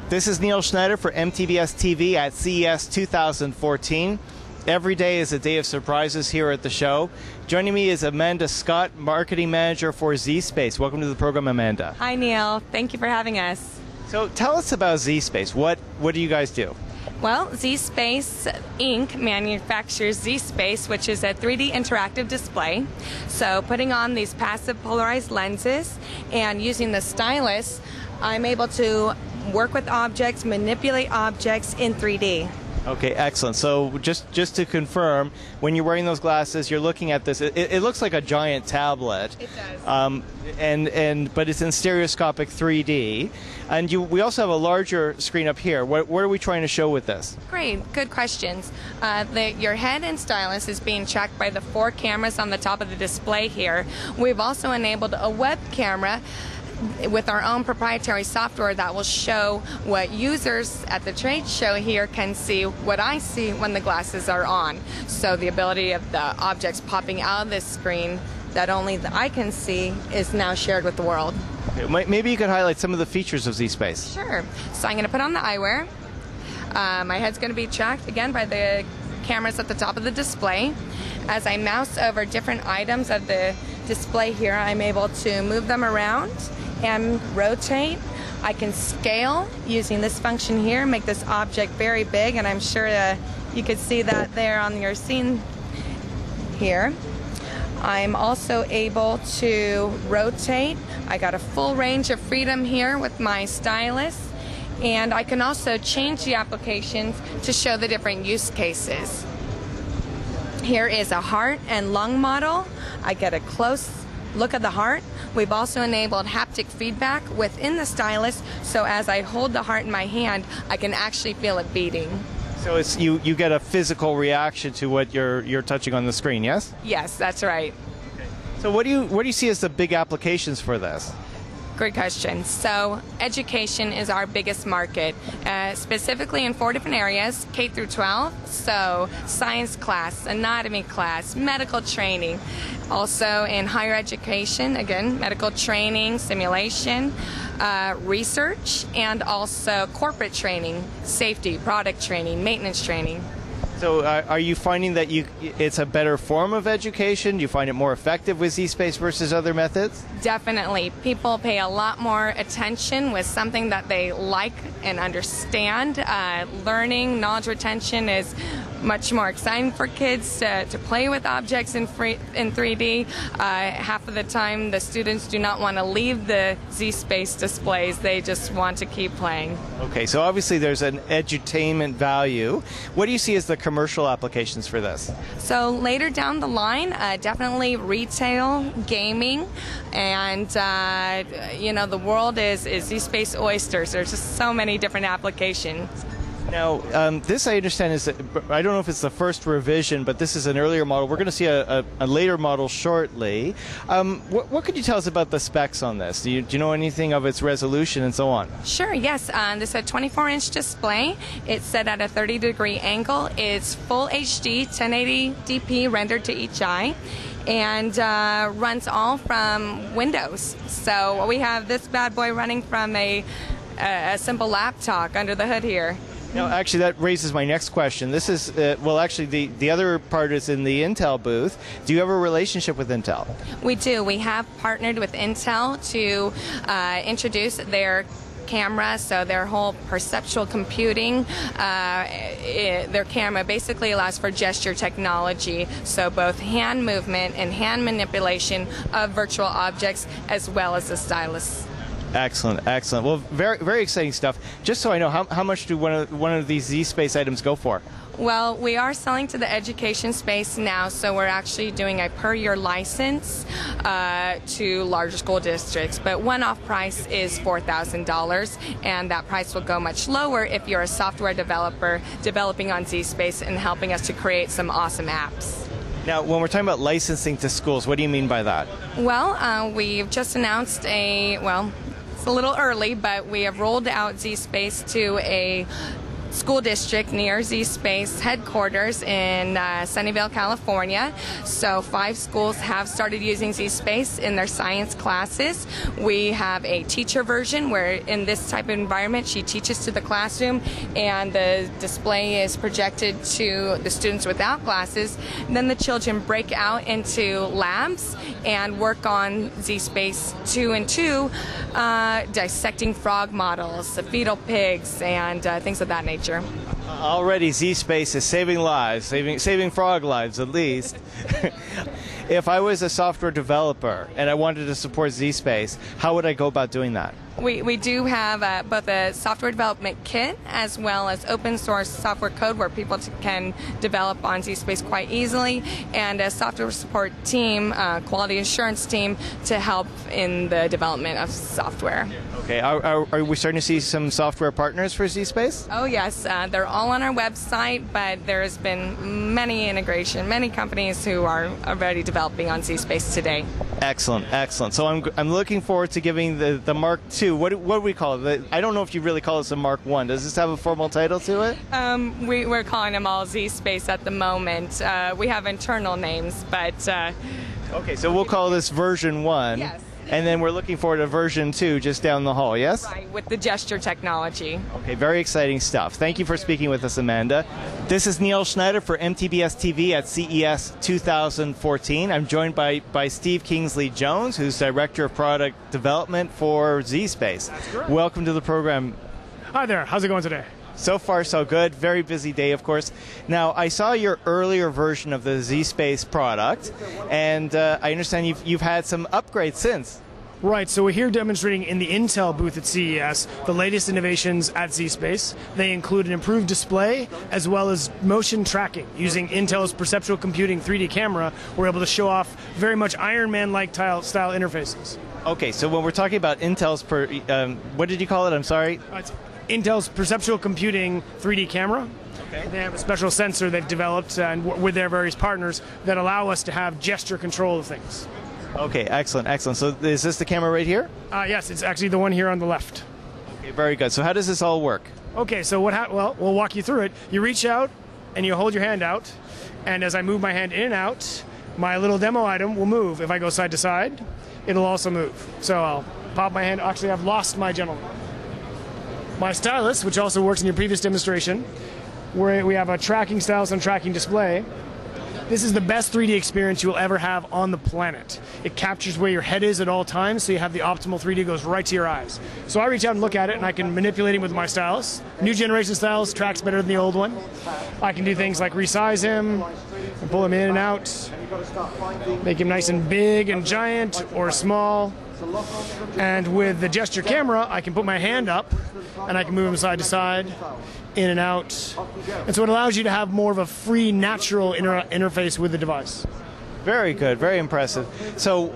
This is Neil Schneider for MTBS-TV at CES 2014. Every day is a day of surprises here at the show. Joining me is Amanda Scott, Marketing Manager for zSpace. Welcome to the program, Amanda. Hi, Neil. Thank you for having us. So tell us about zSpace. What do you guys do? Well, zSpace Inc. manufactures zSpace, which is a 3D interactive display. So putting on these passive polarized lenses and using the stylus, I'm able to work with objects, manipulate objects in 3D. Okay, excellent. So just to confirm, when you're wearing those glasses, you're looking at this. It looks like a giant tablet. It does. But it's in stereoscopic 3D. And we also have a larger screen up here. What are we trying to show with this? Great, good questions. Your head and stylus is being tracked by the 4 cameras on the top of the display here. We've also enabled a web camera with our own proprietary software that will show what users at the trade show here can see what I see when the glasses are on. So the ability of the objects popping out of this screen that only I can see is now shared with the world. Okay, maybe you could highlight some of the features of zSpace. Sure. So I'm going to put on the eyewear. My head's going to be tracked again by the cameras at the top of the display. As I mouse over different items of the display here, I'm able to move them around and rotate. I can scale using this function here, make this object very big, and I'm sure you could see that there on your scene here. I'm also able to rotate. I got a full range of freedom here with my stylus, and I can also change the applications to show the different use cases. Here is a heart and lung model. I get a close look at the heart. We've also enabled haptic feedback within the stylus, so as I hold the heart in my hand, I can actually feel it beating. So it's you get a physical reaction to what you're touching on the screen, yes? Yes, that's right. So what do you see as the big applications for this? Great question. So education is our biggest market, specifically in 4 different areas, K through 12, so science class, anatomy class, medical training. Also in higher education, again, medical training, simulation, research, and also corporate training, safety, product training, maintenance training. So are you finding that it's a better form of education? Do you find it more effective with zSpace versus other methods? Definitely. People pay a lot more attention with something that they like and understand. Learning, knowledge retention is much more exciting for kids to play with objects in 3D. Half of the time the students do not want to leave the zSpace displays. They just want to keep playing. Okay, so obviously there's an edutainment value. What do you see as the commercial applications for this? So later down the line, definitely retail, gaming, and the world is zSpace oysters. There's just so many different applications. Now, this I understand is, I don't know if it's the first revision, but this is an earlier model. We're going to see a later model shortly. What could you tell us about the specs on this? Do you know anything of its resolution and so on? Sure, yes. This is a 24-inch display. It's set at a 30-degree angle. It's full HD, 1080p rendered to each eye, and runs all from Windows. So we have this bad boy running from a simple laptop under the hood here. Now, actually, that raises my next question. This is, the other part is in the Intel booth. Do you have a relationship with Intel? We do. We have partnered with Intel to introduce their camera, so their whole perceptual computing, their camera basically allows for gesture technology, so both hand movement and hand manipulation of virtual objects as well as the stylus. Excellent, excellent. Well, very, very exciting stuff. Just so I know, how much do one of these zSpace items go for? Well, we are selling to the education space now, so we're actually doing a per-year license to larger school districts. But one-off price is $4,000, and that price will go much lower if you're a software developer developing on zSpace and helping us to create some awesome apps. Now, when we're talking about licensing to schools, what do you mean by that? Well, we've just announced it's a little early, but we have rolled out zSpace to a school district near zSpace headquarters in Sunnyvale, California. So 5 schools have started using zSpace in their science classes. We have a teacher version where in this type of environment she teaches to the classroom and the display is projected to the students without glasses. And then the children break out into labs and work on zSpace 2 and 2, dissecting frog models, fetal pigs, and things of that nature. Already zSpace is saving lives, saving frog lives at least. If I was a software developer and I wanted to support zSpace, how would I go about doing that? We do have both a software development kit as well as open source software code where people can develop on zSpace quite easily, and a software support team, quality assurance team, to help in the development of software. Okay, are we starting to see some software partners for zSpace? Oh yes, they're all on our website, but there's been many companies who are already developing on zSpace today. Excellent, excellent. So I'm looking forward to giving the Mark II. What do we call it? I don't know if you really call this a Mark I. Does this have a formal title to it? We're calling them all zSpace at the moment. We have internal names, but... Okay, so we'll call this version 1. Yes. And then we're looking forward to version 2 just down the hall, yes? Right, with the gesture technology. Okay, very exciting stuff. Thank you for speaking with us, Amanda. This is Neil Schneider for MTBS-TV at CES 2014. I'm joined by Steve Kingsley-Jones, who's Director of Product Development for zSpace. That's correct. Welcome to the program. Hi there. How's it going today? So far, so good. Very busy day, of course. Now, I saw your earlier version of the zSpace product, and I understand you've had some upgrades since. Right, so we're here demonstrating in the Intel booth at CES the latest innovations at zSpace. They include an improved display as well as motion tracking. Using Intel's perceptual computing 3D camera, we're able to show off very much Iron Man-like style interfaces. Okay, so when we're talking about Intel's, what did you call it? I'm sorry? It's Intel's perceptual computing 3D camera. Okay. They have a special sensor they've developed with their various partners that allow us to have gesture control of things. Okay, excellent, excellent. So is this the camera right here? Yes, it's actually the one here on the left. Okay, very good. So how does this all work? Okay, so well, we'll walk you through it. You reach out and you hold your hand out, and as I move my hand in and out, my little demo item will move. If I go side to side, it'll also move. So I'll pop my hand. Actually, I've lost my gentleman. My stylus, which also works in your previous demonstration, where we have a tracking stylus and tracking display. This is the best 3D experience you will ever have on the planet. It captures where your head is at all times, so you have the optimal 3D goes right to your eyes. So I reach out and look at it, and I can manipulate it with my stylus. New generation stylus tracks better than the old one. I can do things like resize him, and pull him in and out, make him nice and big and giant or small. And with the gesture camera, I can put my hand up, and I can move him side to side, in and out. And so it allows you to have more of a free, natural interface with the device. Very good, very impressive. So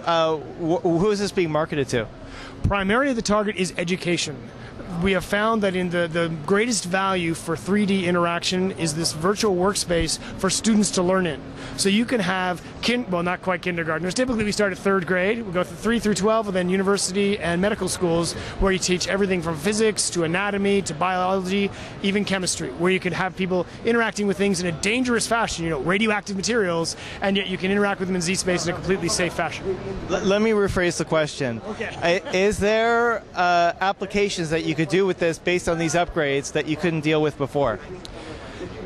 who is this being marketed to? Primarily the target is education. We have found that in the greatest value for 3D interaction is this virtual workspace for students to learn in. So you can have, well, not quite kindergartners. Typically we start at 3rd grade. We go through 3 through 12, and then university and medical schools where you teach everything from physics to anatomy to biology, even chemistry, where you could have people interacting with things in a dangerous fashion, radioactive materials, and yet you can interact with them in zSpace in a completely safe fashion. Let me rephrase the question. Okay. Is there applications that you could do with this based on these upgrades that you couldn't deal with before?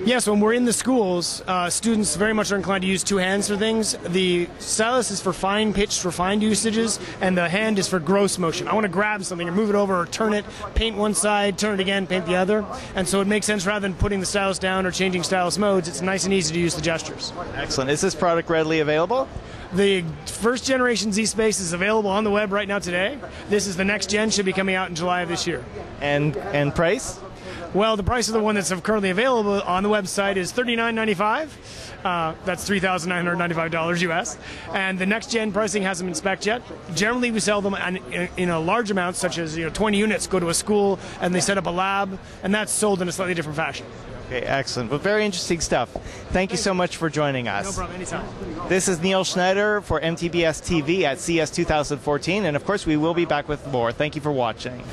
Yes, when we're in the schools, students very much are inclined to use 2 hands for things. The stylus is for fine-pitched, refined usages, and the hand is for gross motion. I want to grab something or move it over or turn it, paint one side, turn it again, paint the other. And so it makes sense rather than putting the stylus down or changing stylus modes, it's nice and easy to use the gestures. Excellent. Is this product readily available? The first generation zSpace is available on the web right now today. This is the next gen, should be coming out in July of this year. And price? Well, the price of the one that's currently available on the website is $39.95. That's $3,995 US. And the next gen pricing hasn't been spec'd yet. Generally, we sell them in a large amount, such as 20 units go to a school and they set up a lab, and that's sold in a slightly different fashion. Okay, excellent. Well, very interesting stuff. Thank you so much for joining us. No problem, anytime. This is Neil Schneider for MTBS-TV at CES 2014, and of course we will be back with more. Thank you for watching.